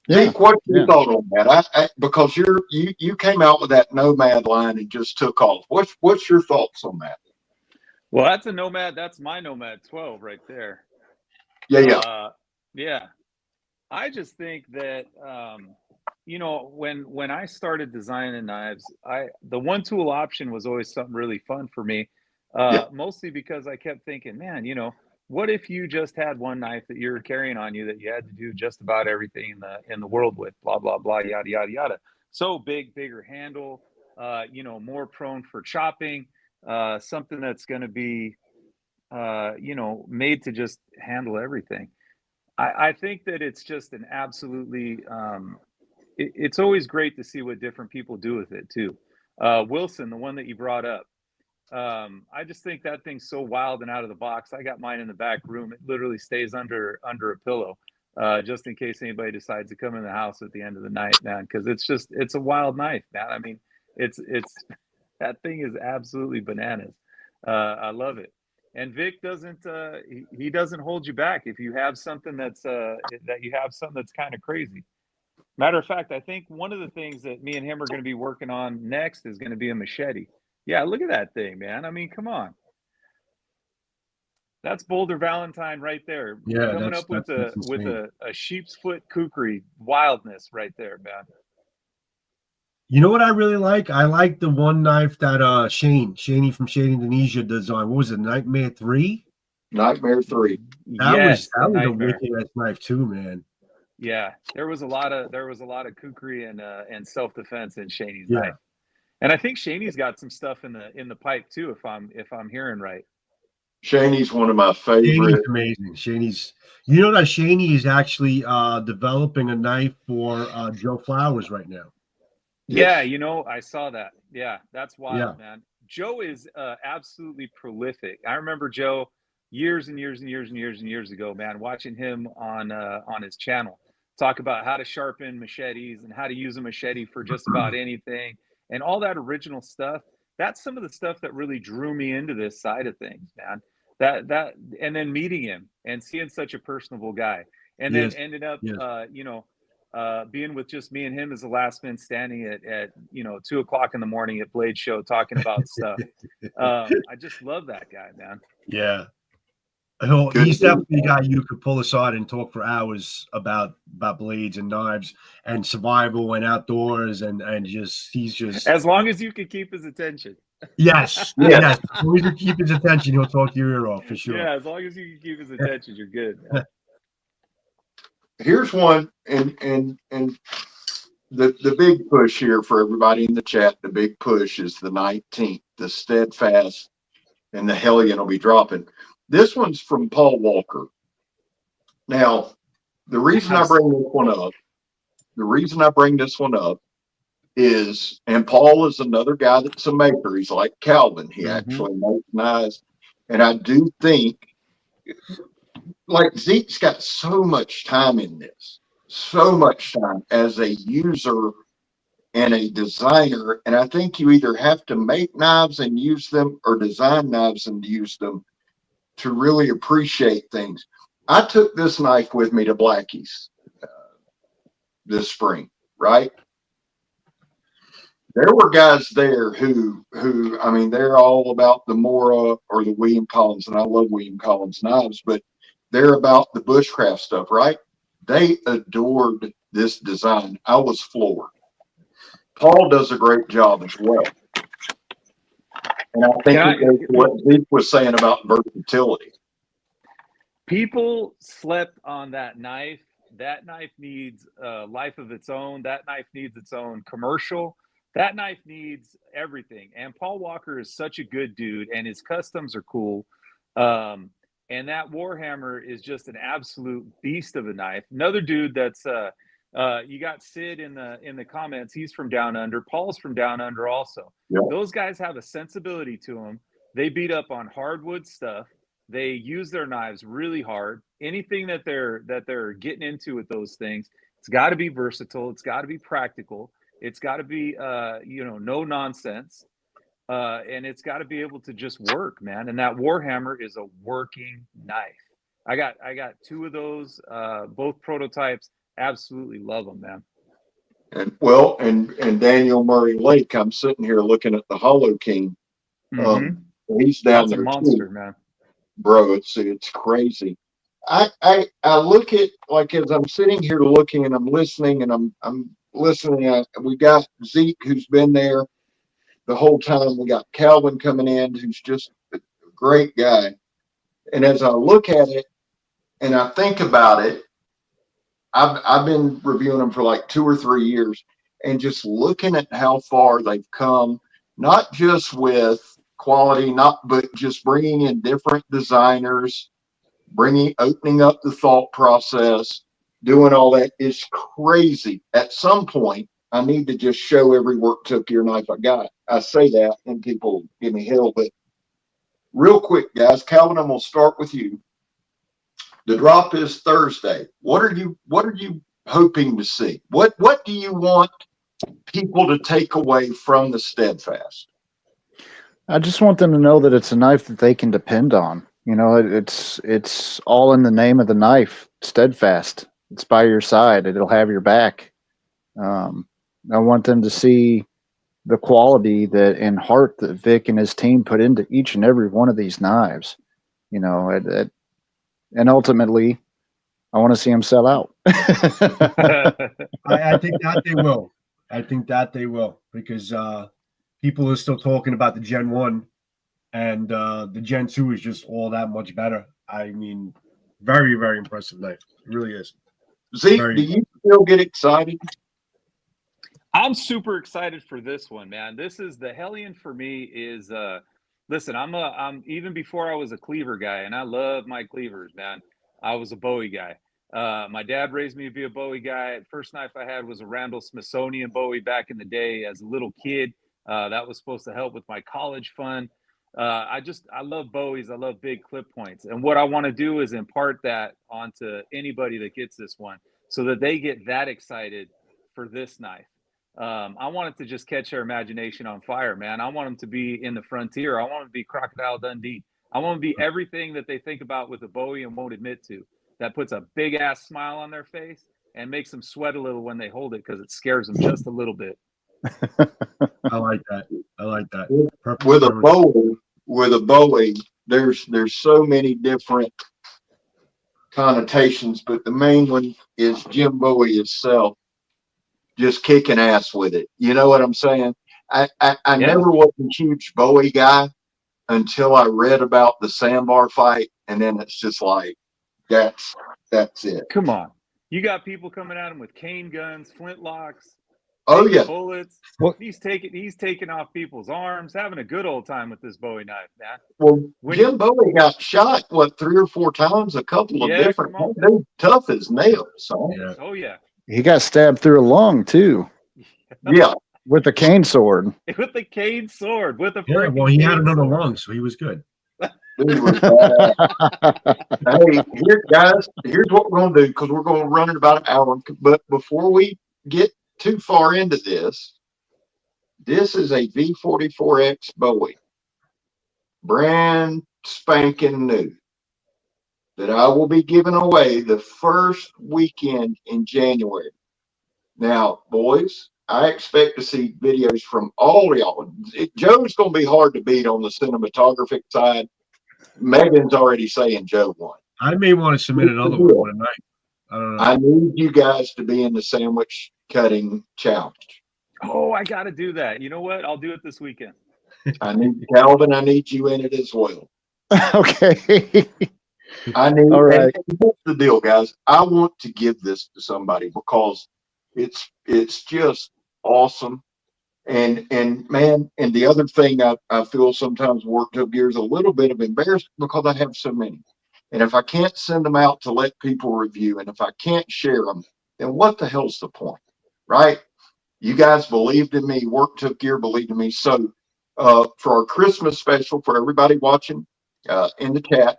Yeah. Zeke, what's your thought on that? Because you came out with that Nomad line and just took off. What's your thoughts on that? Well, that's a Nomad. That's my Nomad 12 right there. Yeah. Yeah. I just think that, when I started designing knives, the one tool option was always something really fun for me. Mostly because I kept thinking, man, what if you just had one knife that you're carrying on you that you had to do just about everything in the world with, blah, blah, blah, yada, yada, yada. So bigger handle, more prone for chopping, something that's going to be, made to just handle everything. I think that it's just an absolutely, it's always great to see what different people do with it too. Wilson, the one that you brought up, I just think that thing's so wild and out of the box. I got mine in the back room. It literally stays under a pillow, just in case anybody decides to come in the house at the end of the night, man. Because it's a wild knife, man. I mean, it's that thing is absolutely bananas. I love it. And Vic doesn't he doesn't hold you back if you have something that's kind of crazy. Matter of fact, I think one of the things that me and him are going to be working on next is going to be a machete. Yeah, look at that thing, man. I mean, come on. That's Boulder Valentine right there. Yeah, coming up with a sheep's foot kukri wildness right there, man. You know what I really like? I like the one knife that Shaney from Shane Indonesia designed. What was it, Nightmare 3? Nightmare 3. That Yes, was a Nightmare. wicked ass knife too, man. Yeah, there was a lot of kukri and self defense in Shaney's Yeah. knife, and I think Shaney's got some stuff in the pipe too, if I'm hearing right. Shaney's one of my Shaney's favorite. amazing. Shaney's, you know that Shaney is actually developing a knife for Joe Flowers right now. Yeah, Yes. you know, I saw that. Yeah, that's wild, Yeah. man. Joe is absolutely prolific. I remember Joe years and years and years and years and years ago, man, watching him on his channel talk about how to sharpen machetes and how to use a machete for just about anything and all that original stuff. That's some of the stuff that really drew me into this side of things, man. That and then meeting him and seeing such a personable guy, and then Yes. ended up, Yes. being with just me and him as the last man standing at 2 o'clock in the morning at Blade Show talking about stuff. I just love that guy, man. Yeah. Good He's dude. definitely a guy you could pull aside and talk for hours about blades and knives and survival and outdoors and he's just As long as you can keep his attention. yes. Yeah. Yes. As long as you keep his attention, he'll talk your ear off for sure. Yeah, as long as you can keep his attention, you're good, man. Here's one, and the big push here for everybody in the chat. The big push is the 19th. The Steadfast and the Hellion will be dropping. This one's from Paul Walker. Now, the reason I bring this one up is, and Paul is another guy that's a maker. He's like Calvin. He actually makes knives. And I do think, like, Zeke's got so much time in this, so much time as a user and a designer. And I think you either have to make knives and use them or design knives and use them to really appreciate things. I took this knife with me to Blackie's this spring, right? There were guys there who I mean, they're all about the Mora or the William Collins, and I love William Collins knives, but they're about the bushcraft stuff, right? They adored this design. I was floored. Paul does a great job as well. And I think it goes to what Zeke was saying about versatility. People slept on that knife. That knife needs a life of its own. That knife needs its own commercial. That knife needs everything. And Paul Walker is such a good dude, and his customs are cool. And that Warhammer is just an absolute beast of a knife. Another dude that's you got Sid in the comments. He's from down under. Paul's from down under also. Yeah. Those guys have a sensibility to them. They beat up on hardwood stuff. They use their knives really hard. Anything that they're getting into with those things, it's got to be versatile. It's got to be practical. It's got to be no nonsense. And it's got to be able to just work, man. And that Warhammer is a working knife. I got two of those, both prototypes. Absolutely love them, man. And Daniel Murray Lake, I'm sitting here looking at the Hollow King. He's down That's there a monster, too. man. Bro, it's crazy. I look at, like, as I'm sitting here looking and I'm listening and I'm listening. We got Zeke, who's been there the whole time. We got Calvin coming in, who's just a great guy. And as I look at it and I think about it, I've been reviewing them for like 2 or 3 years, and just looking at how far they've come, not just with quality, but just bringing in different designers, opening up the thought process, doing all that is crazy. At some point, I need to just show every work took your knife I got. I say that and people give me hell, but real quick, guys, Calvin, I'm gonna start with you. The drop is Thursday. What are you hoping to see? What do you want people to take away from the Steadfast? I just want them to know that it's a knife that they can depend on. You know, it's all in the name of the knife. Steadfast. It's by your side. It'll have your back. I want them to see the quality and heart that Vic and his team put into each and every one of these knives. You know, and ultimately, I want to see them sell out. I think that they will. I think that they will, because people are still talking about the Gen 1, and the Gen 2 is just all that much better. I mean, very, very impressive knife. It really is. Zeke, do you still get excited? I'm super excited for this one, man. This is the Hellion for me is listen, I'm even before I was a cleaver guy, and I love my cleavers, man. I was a Bowie guy. My dad raised me to be a Bowie guy. The first knife I had was a Randall Smithsonian Bowie back in the day as a little kid. That was supposed to help with my college fund. I love Bowies. I love big clip points. And what I want to do is impart that onto anybody that gets this one so that they get that excited for this knife. I want it to just catch their imagination on fire, man. I want them to be in the frontier. I want them to be Crocodile Dundee. I want them to be everything that they think about with a Bowie and won't admit to. That puts a big ass smile on their face and makes them sweat a little when they hold it because it scares them just a little bit. I like that. I like that. With a Bowie, there's so many different connotations, but the main one is Jim Bowie himself just kicking ass with it. You know what I'm saying? I never was a huge Bowie guy until I read about the sandbar fight, and then it's just like that's it. Come on, you got people coming at him with cane guns, flintlocks. Oh yeah, bullets. He's taking off people's arms, having a good old time with this Bowie knife, man. Well, Jim Bowie got shot 3 or 4 times, a couple of different. They're tough as nails. So. Yeah. Oh yeah. He got stabbed through a lung too. Yeah, with a cane sword. With the cane sword. With a well, he had another lung, so he was good. Hey, guys, here's what we're gonna do because we're gonna run in about an hour. But before we get too far into this is a V44X Bowie, brand spanking new, that I will be giving away the first weekend in January. Now, boys, I expect to see videos from all of y'all. Joe's going to be hard to beat on the cinematographic side. Megan's already saying Joe won. I may want to submit another one tonight. I don't know. I need you guys to be in the sandwich cutting challenge. Oh, I got to do that. You know what? I'll do it this weekend. I need Calvin. I need you in it as well. Okay. I need. All right. And here's the deal, guys. I want to give this to somebody because it's just awesome. And man, and the other thing I feel sometimes worked up gears a little bit of embarrassment because I have so many. And if I can't send them out to let people review, and if I can't share them, then what the hell's the point, right? You guys believed in me. Work Took Gear believed in me. So for our Christmas special, for everybody watching in the chat,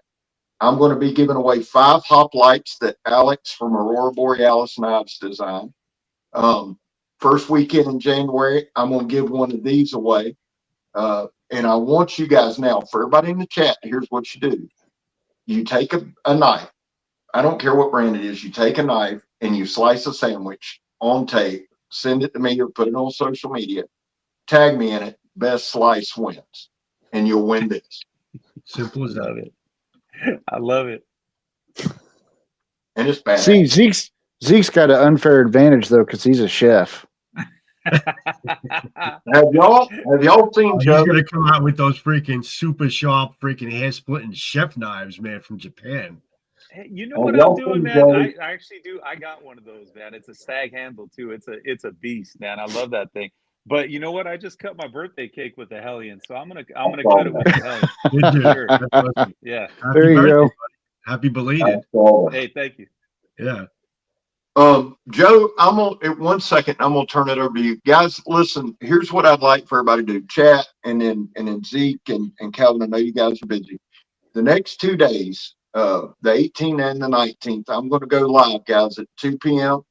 I'm going to be giving away 5 hop lights that Alex from Aurora Borealis Knives designed. First weekend in January, I'm going to give one of these away. And I want you guys now, for everybody in the chat, here's what you do. You take a knife. I don't care what brand it is. You take a knife and you slice a sandwich on tape, send it to me or put it on social media. Tag me in it. Best slice wins. And you'll win this. Simple as that. I love it. And it's bad. See, Zeke's got an unfair advantage though because he's a chef. Have y'all seen Joe? He's gonna come out with those freaking super sharp, freaking hair splitting chef knives, man, from Japan. Hey, you know what I'm doing, man? I actually do. I got one of those, man. It's a stag handle too. It's a beast, man. I love that thing. But you know what? I just cut my birthday cake with the Hellion, so I'm gonna cut it with the Hellion. Sure. Awesome. Yeah. There you go. Happy belated. Hey, thank you. Yeah. Joe, I'm gonna 1 second. I'm gonna turn it over to you guys. Listen, here's what I'd like for everybody to do: chat, and then Zeke and Calvin. I know you guys are busy. The next 2 days, the 18th and the 19th, I'm going to go live, guys, at 2 p.m.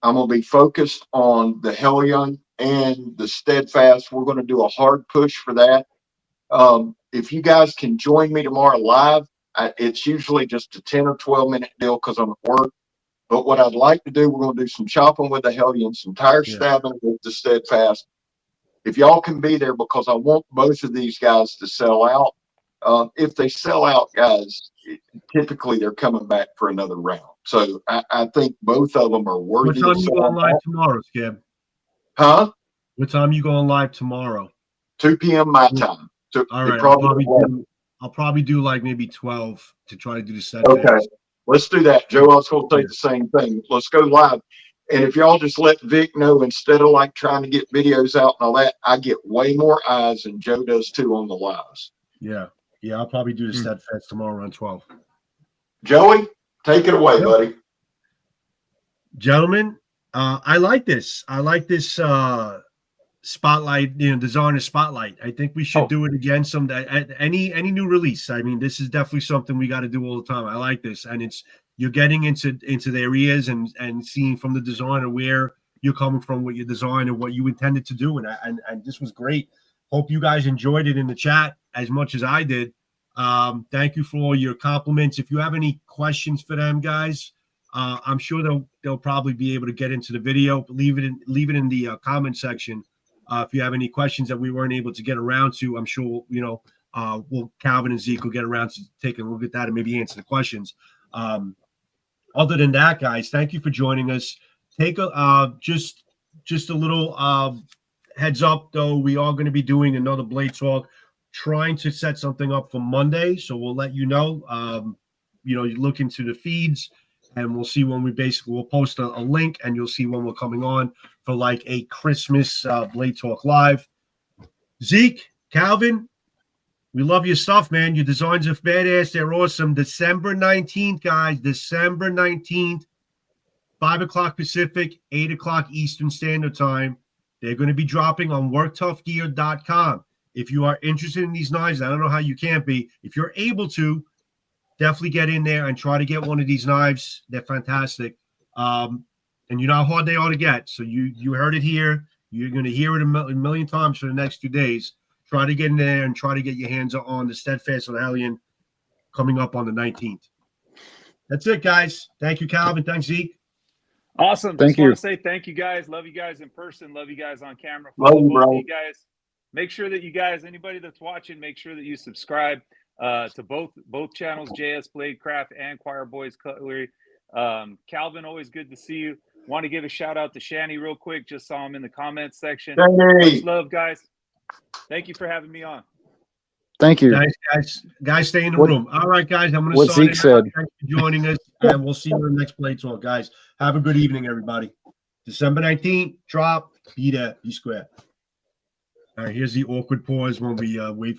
I'm going to be focused on the Hellion and the STEADFAST. We're going to do a hard push for that. If you guys can join me tomorrow live, it's usually just a 10 or 12 minute deal because I'm at work. But what I'd like to do, we're going to do some chopping with the Hellion, some tire stabbing with the STEADFAST. If y'all can be there, because I want both of these guys to sell out. If they sell out, guys, typically they're coming back for another round. So I think both of them are worthy. What time you going live tomorrow, Scab? Huh? What time you going live tomorrow? 2 p.m. my time. So all right. I'll probably do like maybe 12 to try to do the set. Okay. Let's do that, Joe. I was going to say the same thing. Let's go live. And if y'all just let Vic know, instead of like trying to get videos out and all that, I get way more eyes than Joe does too on the lives. Yeah. Yeah. I'll probably do the STEADFAST tomorrow around 12. Joey, take it away, buddy. Gentlemen, I like this. I like this spotlight, designer spotlight. I think we should do it again any new release. I mean, this is definitely something we got to do all the time. I like this, and you're getting into their ears and seeing from the designer where you're coming from, what your design and what you intended to do, and this was great. Hope you guys enjoyed it in the chat as much as I did. Thank you for all your compliments. If you have any questions for them, guys, I'm sure they'll probably be able to get into the video. But leave it in the comment section. If you have any questions that we weren't able to get around to, I'm sure Calvin and Zeke will get around to taking a look at that and maybe answer the questions. Other than that, guys, thank you for joining us. Take just a little heads up, though. We are going to be doing another Blade Talk, trying to set something up for Monday, so we'll let you know. You look into the feeds, and we'll see when we'll post a link, and you'll see when we're coming on for like a Christmas Blade Talk Live. Zeke, Calvin, we love your stuff, man. Your designs are badass. They're awesome. December 19th, guys. December 19th, 5 o'clock Pacific, 8 o'clock Eastern Standard Time. They're going to be dropping on worktoughgear.com. If you are interested in these knives, I don't know how you can't be. If you're able to, definitely get in there and try to get one of these knives. They're fantastic. And you know how hard they are to get. So you heard it here. You're going to hear it a million times for the next 2 days. Try to get in there and try to get your hands on the STEADFAST or the HELLION coming up on the 19th. That's it, guys. Thank you, Calvin. Thanks, Zeke. Awesome. Thank Just you. want to say thank you, guys. Love you guys in person. Love you guys on camera. Love you, Both bro. of you guys. Make sure that you guys, anybody that's watching, make sure that you subscribe to both channels, JS Bladecraft and Choir Boys Cutlery. Calvin, always good to see you. Want to give a shout out to Shani real quick. Just saw him in the comments section. Hey. Much love, guys. Thank you for having me on. Thank you. Guys, stay in the room. All right, guys, I'm going to sign Zeke it said. out. Thanks for joining us, and we'll see you in the next Blade Talk, guys. Have a good evening, everybody. December 19th, drop. Be there. Be square. All right, here's the awkward pause when we wait